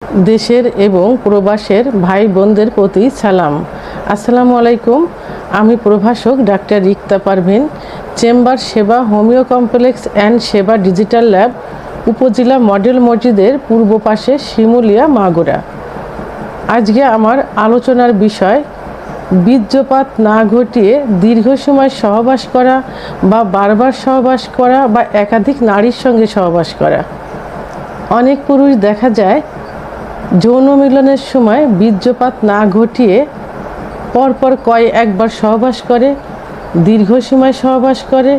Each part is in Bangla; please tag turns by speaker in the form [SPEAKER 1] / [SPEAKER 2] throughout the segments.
[SPEAKER 1] দেশের এবং প্রবাসের ভাই বোনদের প্রতি সালাম। আসসালামু আলাইকুম। আমি প্রভাষক ডাক্তার রিক্তা পারভিন, চেম্বার সেবা হোমিও কমপ্লেক্স অ্যান্ড সেবা ডিজিটাল ল্যাব, উপজেলা মডেল মসজিদের পূর্ব পাশে শিমুলিয়া, মাগুরা। আজকে আমার আলোচনার বিষয় বীর্যপাত না ঘটিয়ে দীর্ঘ সময় সহবাস করা বা বারবার সহবাস করা বা একাধিক নারীর সঙ্গে সহবাস করা। অনেক পুরুষ দেখা যায় যৌন মিলনের সময় বীর্যপাত না ঘটিয়ে পরপর কয়েকবার সহবাস করে, দীর্ঘ সময় সহবাস করে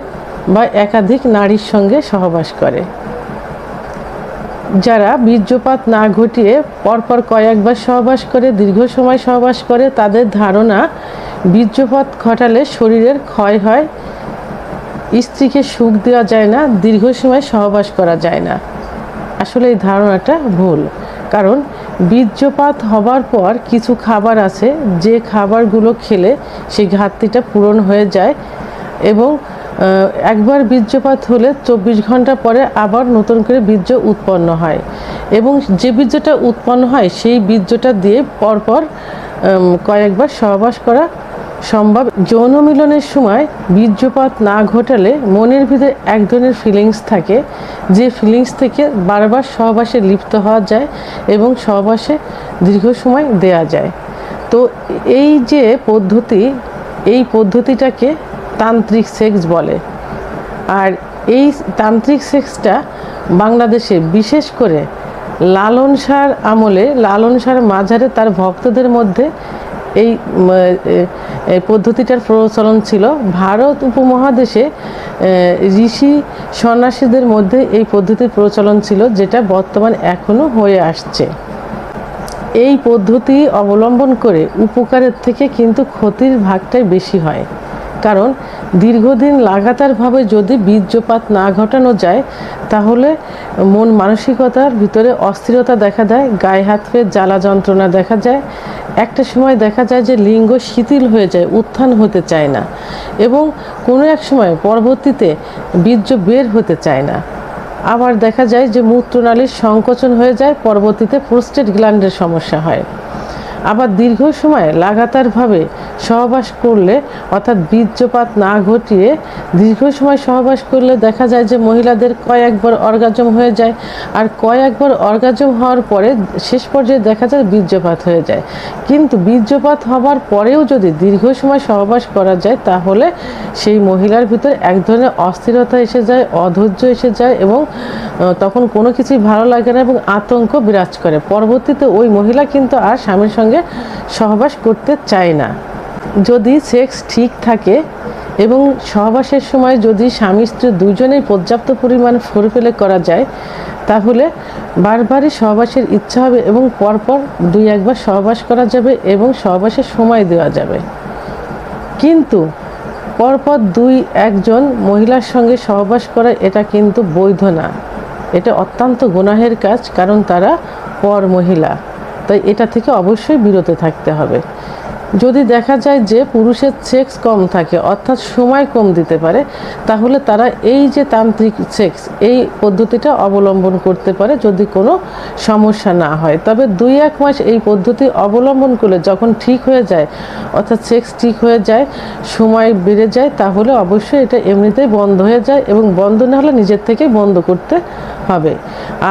[SPEAKER 1] বা একাধিক নারীর সঙ্গে সহবাস করে। যারা বীর্যপাত না ঘটিয়ে পরপর কয়েকবার সহবাস করে, দীর্ঘ সময় সহবাস করে, তাদের ধারণা বীর্যপাত ঘটালে শরীরের ক্ষয় হয়, স্ত্রীকে সুখ দেওয়া যায় না, দীর্ঘ সময় সহবাস করা যায় না। আসলে এই ধারণাটা ভুল। কারণ বীর্যপাত হবার পর কিছু খাবার আছে যে খাবারগুলো খেলে সেই ঘাটতিটা পূরণ হয়ে যায় এবং একবার বীর্যপাত হলে 24 ঘন্টা পরে আবার নতুন করে বীর্য উৎপন্ন হয় এবং যে বীর্যটা উৎপন্ন হয় সেই বীর্যটা দিয়ে পরপর কয়েকবার সহবাস করা সম্ভব। যৌন মিলনের সময় বীর্যপাত না ঘটালে মনের ভিতরে এক ধরনের ফিলিংস থাকে, যে ফিলিংস থেকে বারবার সহবাসে লিপ্ত হওয়া যায় এবং সহবাসে দীর্ঘ সময় দেয়া যায়। তো এই যে পদ্ধতি, এই পদ্ধতিটাকে তান্ত্রিক সেক্স বলে। আর এই তান্ত্রিক সেক্সটা বাংলাদেশে বিশেষ করে লালন শাহর আমলে, লালন শাহর মাঝারে তার ভক্তদের মধ্যে এই পদ্ধতিটার প্রচলন ছিল। ভারত উপমহাদেশে ঋষি সন্ন্যাসীদের মধ্যে এই পদ্ধতির প্রচলন ছিল, যেটা বর্তমান এখনও হয়ে আসছে। এই পদ্ধতি অবলম্বন করে উপকারের থেকে কিন্তু ক্ষতির ভাগটাই বেশি হয়। কারণ দীর্ঘদিন লাগাতারভাবে যদি বীর্যপাত না ঘটানো যায় তাহলে মন মানসিকতার ভিতরে অস্থিরতা দেখা দেয়, গায়ে হাত পায়ে জ্বালা যন্ত্রণা দেখা যায়, একটা সময় দেখা যায় যে লিঙ্গ শিথিল হয়ে যায়, উত্থান হতে চায় না এবং কোনো এক সময় পরবর্তীতে বীর্য বের হতে চায় না। আবার দেখা যায় যে মূত্রনালীর সংকোচন হয়ে যায়, পরবর্তীতে প্রোস্টেট গ্ল্যান্ডের সমস্যা হয়। আবার দীর্ঘ সময় লাগাতারভাবে সহবাস করলে, অর্থাৎ বীর্যপাত না ঘটিয়ে দীর্ঘ সময় সহবাস করলে দেখা যায় যে মহিলাদের কয়েকবার অর্গাজম হয়ে যায়, আর কয়েকবার অর্গাজম হওয়ার পরে শেষ পর্যায়ে দেখা যায় বীর্যপাত হয়ে যায়। কিন্তু বীর্যপাত হবার পরেও যদি দীর্ঘ সময় সহবাস করা যায় তাহলে সেই মহিলার ভিতরে এক ধরনের অস্থিরতা এসে যায়, অধৈর্য এসে যায় এবং তখন কোনো কিছুই ভালো লাগে না এবং আতঙ্ক বিরাজ করে। পরবর্তীতে ওই মহিলা কিন্তু আর স্বামীর সঙ্গে সহবাস করতে চায় না। যদি সেক্স ঠিক থাকে এবং সহবাসের সময় যদি স্বামী স্ত্রী দুজনেই পর্যাপ্ত পরিমাণ ফোরপ্লে করা যায় তাহলে বারবারই সহবাসের ইচ্ছা হবে এবং পরপর 2-1বার সহবাস করা যাবে এবং সহবাসের সময় দেওয়া যাবে। কিন্তু পরপর 2-1জন মহিলার সঙ্গে সহবাস করা এটা কিন্তু বৈধ না, এটা অত্যন্ত গুনাহের কাজ, কারণ তারা পর মহিলা। তাই এটা থেকে অবশ্যই বিরত থাকতে হবে। যদি দেখা যায় যে পুরুষের সেক্স কম থাকে, অর্থাৎ সময় কম দিতে পারে, তাহলে তারা এই যে তান্ত্রিক সেক্স এই পদ্ধতিটা অবলম্বন করতে পারে যদি কোনো সমস্যা না হয়। তবে 2-1 মাস এই পদ্ধতি অবলম্বন করলে যখন ঠিক হয়ে যায়, অর্থাৎ সেক্স ঠিক হয়ে যায়, সময় বেড়ে যায়, তাহলে অবশ্যই এটা এমনিতেই বন্ধ হয়ে যায় এবং বন্ধ না হলে নিজের থেকেই বন্ধ করতে হবে।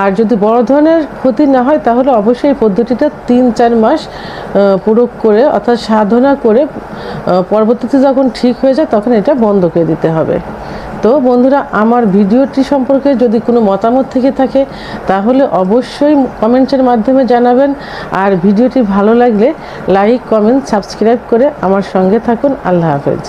[SPEAKER 1] আর যদি বড় ধরনের ক্ষতি না হয় তাহলে অবশ্যই এই পদ্ধতিটা 3-4 মাস প্রয়োগ করে, অর্থাৎ সাধনা করে পরবর্তীতে যখন ঠিক হয়ে যায় তখন এটা বন্ধ করে দিতে হবে। তো বন্ধুরা, আমার ভিডিওটি সম্পর্কে যদি কোনো মতামত থেকে থাকে তাহলে অবশ্যই কমেন্টের মাধ্যমে জানাবেন। আর ভিডিওটি ভালো লাগলে লাইক, কমেন্ট, সাবস্ক্রাইব করে আমার সঙ্গে থাকুন। আল্লাহ হাফেজ।